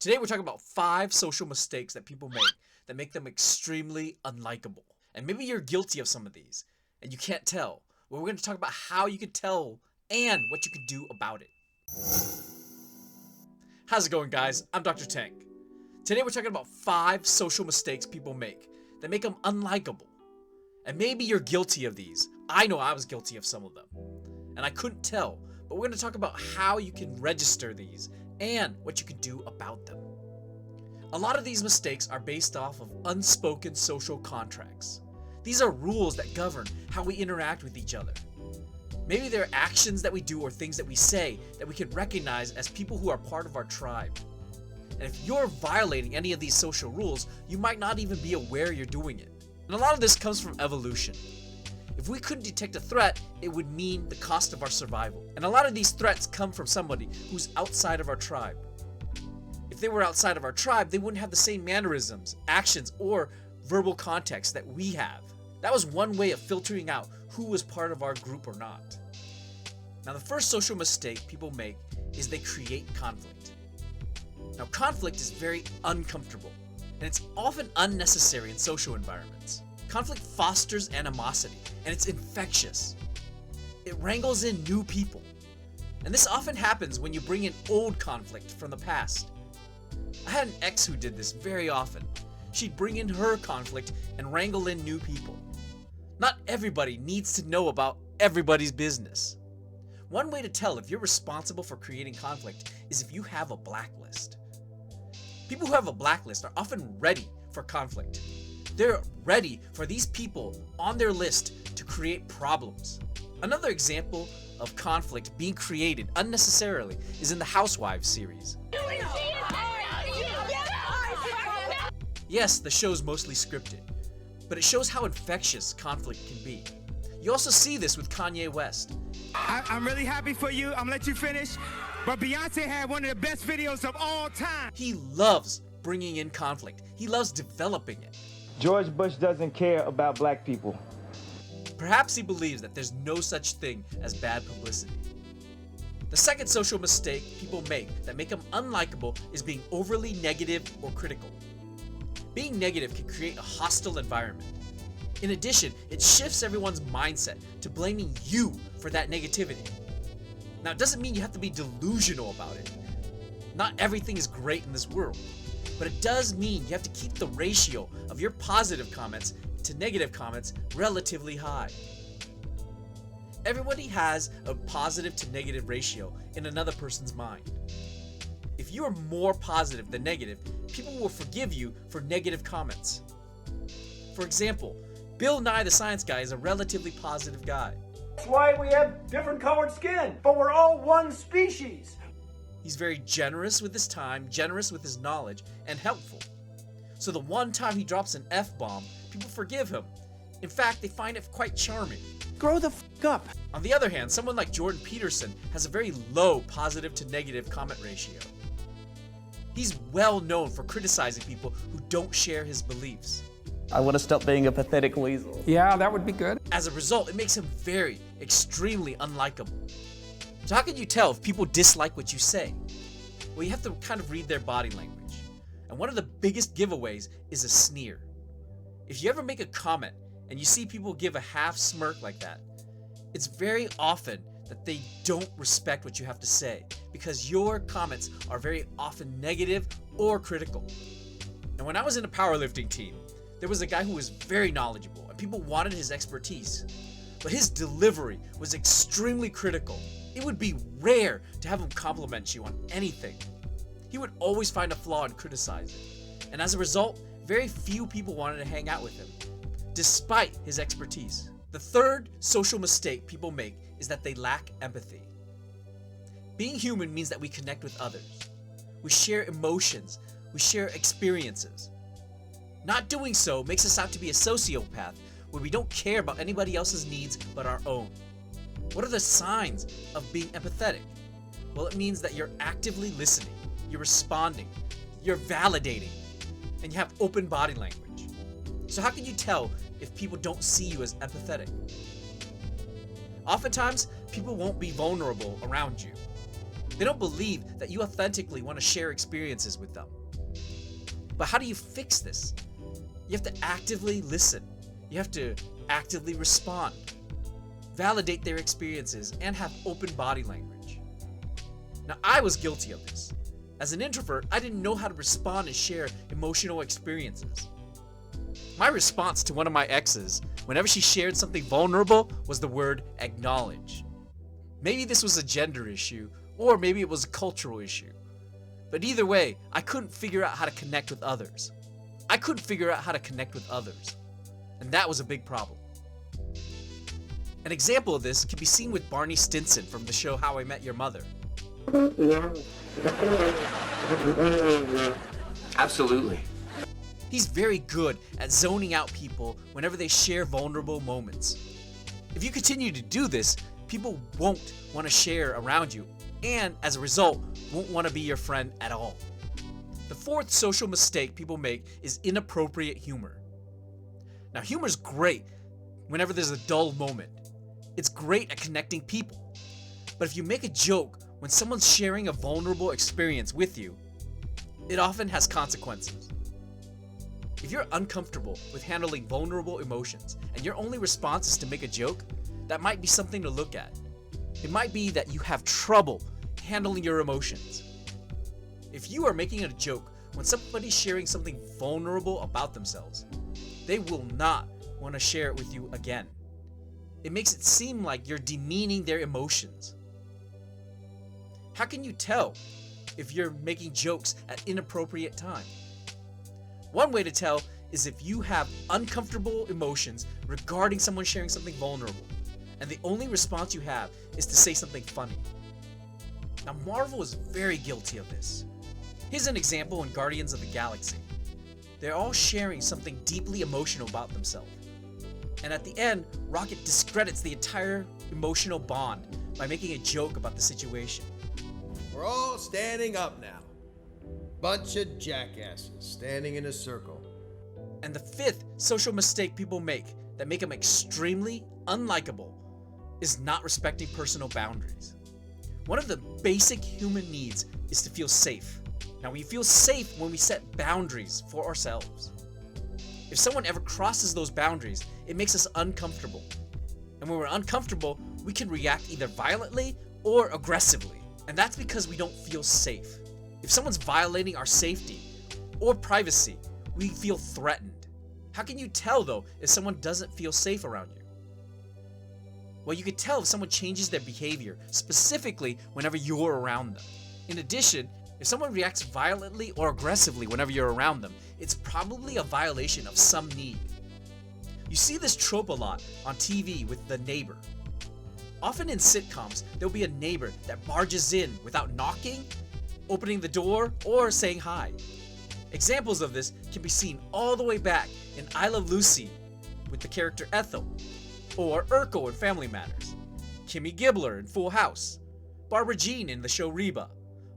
Today we're talking about 5 social mistakes that people make that make them extremely unlikable. And maybe you're guilty of some of these and you can't tell. Well, we're going to talk about how you can tell and what you can do about it. How's it going, guys? I'm Dr. Tank. Today we're talking about 5 social mistakes people make that make them unlikable. And maybe you're guilty of these. I know I was guilty of some of them. And I couldn't tell, but we're going to talk about how you can register these and what you can do about them. A lot of these mistakes are based off of unspoken social contracts. These are rules that govern how we interact with each other. Maybe they're actions that we do or things that we say that we can recognize as people who are part of our tribe. And if you're violating any of these social rules, you might not even be aware you're doing it. And a lot of this comes from evolution. If we couldn't detect a threat, it would mean the cost of our survival. And a lot of these threats come from somebody who's outside of our tribe. If they were outside of our tribe, they wouldn't have the same mannerisms, actions, or verbal context that we have. That was one way of filtering out who was part of our group or not. Now, the first social mistake people make is they create conflict. Now, conflict is very uncomfortable, and it's often unnecessary in social environments. Conflict fosters animosity, and it's infectious. It wrangles in new people. And this often happens when you bring in old conflict from the past. I had an ex who did this very often. She'd bring in her conflict and wrangle in new people. Not everybody needs to know about everybody's business. One way to tell if you're responsible for creating conflict is if you have a blacklist. People who have a blacklist are often ready for conflict. They're ready for these people on their list to create problems. Another example of conflict being created unnecessarily is in the Housewives series. Yes, the show's mostly scripted, but it shows how infectious conflict can be. You also see this with Kanye West. I'm really happy for you. I'm gonna let you finish. But Beyonce had one of the best videos of all time. He loves bringing in conflict. He loves developing it. George Bush doesn't care about black people. Perhaps he believes that there's no such thing as bad publicity. The second social mistake people make that make them unlikable is being overly negative or critical. Being negative can create a hostile environment. In addition, it shifts everyone's mindset to blaming you for that negativity. Now, it doesn't mean you have to be delusional about it. Not everything is great in this world, but it does mean you have to keep the ratio of your positive comments to negative comments relatively high. Everybody has a positive to negative ratio in another person's mind. If you are more positive than negative, people will forgive you for negative comments. For example, Bill Nye the Science Guy is a relatively positive guy. That's why we have different colored skin, but we're all one species. He's very generous with his time, generous with his knowledge, and helpful. So the one time he drops an F-bomb, people forgive him. In fact, they find it quite charming. Grow the up. On the other hand, someone like Jordan Peterson has a very low positive to negative comment ratio. He's well known for criticizing people who don't share his beliefs. I want to stop being a pathetic weasel. Yeah, that would be good. As a result, it makes him very, extremely unlikable. So how can you tell if people dislike what you say? Well, you have to kind of read their body language. And one of the biggest giveaways is a sneer. If you ever make a comment and you see people give a half smirk like that, it's very often that they don't respect what you have to say because your comments are very often negative or critical. Now, when I was in a powerlifting team, there was a guy who was very knowledgeable and people wanted his expertise, but his delivery was extremely critical. It would be rare to have him compliment you on anything. He would always find a flaw and criticize it. And as a result, very few people wanted to hang out with him, despite his expertise. The third social mistake people make is that they lack empathy. Being human means that we connect with others. We share emotions. We share experiences. Not doing so makes us out to be a sociopath where we don't care about anybody else's needs but our own. What are the signs of being empathetic? Well, it means that you're actively listening, you're responding, you're validating, and you have open body language. So how can you tell if people don't see you as empathetic? Oftentimes, people won't be vulnerable around you. They don't believe that you authentically want to share experiences with them. But how do you fix this? You have to actively listen. You have to actively respond. Validate their experiences and have open body language. Now, I was guilty of this. As an introvert, I didn't know how to respond and share emotional experiences. My response to one of my exes, whenever she shared something vulnerable, was the word acknowledge. Maybe this was a gender issue, or maybe it was a cultural issue. But either way, I couldn't figure out how to connect with others. And that was a big problem. An example of this can be seen with Barney Stinson from the show How I Met Your Mother. Absolutely. He's very good at zoning out people whenever they share vulnerable moments. If you continue to do this, people won't want to share around you, and as a result, won't want to be your friend at all. The fourth social mistake people make is inappropriate humor. Now, humor's great whenever there's a dull moment. It's great at connecting people. But if you make a joke when someone's sharing a vulnerable experience with you, it often has consequences. If you're uncomfortable with handling vulnerable emotions and your only response is to make a joke, that might be something to look at. It might be that you have trouble handling your emotions. If you are making a joke when somebody's sharing something vulnerable about themselves, they will not want to share it with you again. It makes it seem like you're demeaning their emotions. How can you tell if you're making jokes at inappropriate time? One way to tell is if you have uncomfortable emotions regarding someone sharing something vulnerable, and the only response you have is to say something funny. Now, Marvel is very guilty of this. Here's an example in Guardians of the Galaxy. They're all sharing something deeply emotional about themselves. And at the end, Rocket discredits the entire emotional bond by making a joke about the situation. We're all standing up now. Bunch of jackasses standing in a circle. And the fifth social mistake people make that make them extremely unlikable is not respecting personal boundaries. One of the basic human needs is to feel safe. Now, we feel safe when we set boundaries for ourselves. If someone ever crosses those boundaries, it makes us uncomfortable. And when we're uncomfortable, we can react either violently or aggressively. And that's because we don't feel safe. If someone's violating our safety or privacy, we feel threatened. How can you tell, though, if someone doesn't feel safe around you? Well, you can tell if someone changes their behavior, specifically whenever you're around them. In addition, if someone reacts violently or aggressively whenever you're around them, it's probably a violation of some need. You see this trope a lot on TV with the neighbor. Often in sitcoms, there'll be a neighbor that barges in without knocking, opening the door, or saying hi. Examples of this can be seen all the way back in I Love Lucy with the character Ethel, or Urkel in Family Matters, Kimmy Gibbler in Full House, Barbara Jean in the show Reba,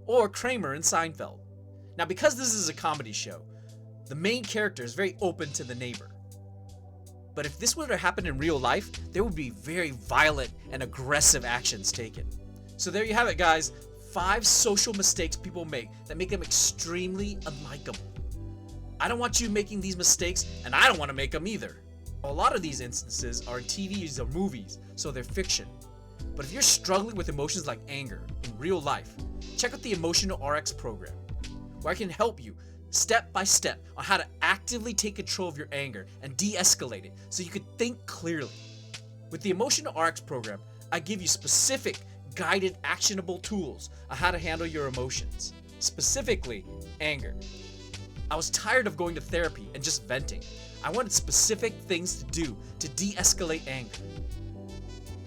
or Kramer in Seinfeld. Now, because this is a comedy show, the main character is very open to the neighbor. But if this were to happen in real life, there would be very violent and aggressive actions taken. So there you have it, guys. 5 social mistakes people make that make them extremely unlikable. I don't want you making these mistakes, and I don't want to make them either. A lot of these instances are in TVs or movies, so they're fiction. But if you're struggling with emotions like anger in real life, check out the Emotional RX program, where I can help you step by step on how to actively take control of your anger and de-escalate it so you can think clearly. With the Emotional RX program, I give you specific, guided, actionable tools on how to handle your emotions, specifically anger. I was tired of going to therapy and just venting. I wanted specific things to do to de-escalate anger.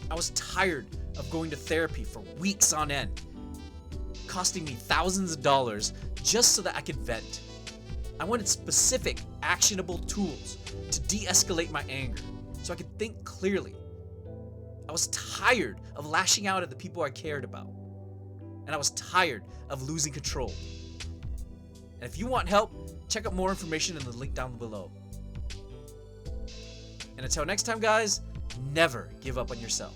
I was tired of going to therapy for weeks on end, costing me thousands of dollars just so that I could vent. I wanted specific, actionable tools to de-escalate my anger so I could think clearly. I was tired of lashing out at the people I cared about. And I was tired of losing control. And if you want help, check out more information in the link down below. And until next time, guys, never give up on yourself.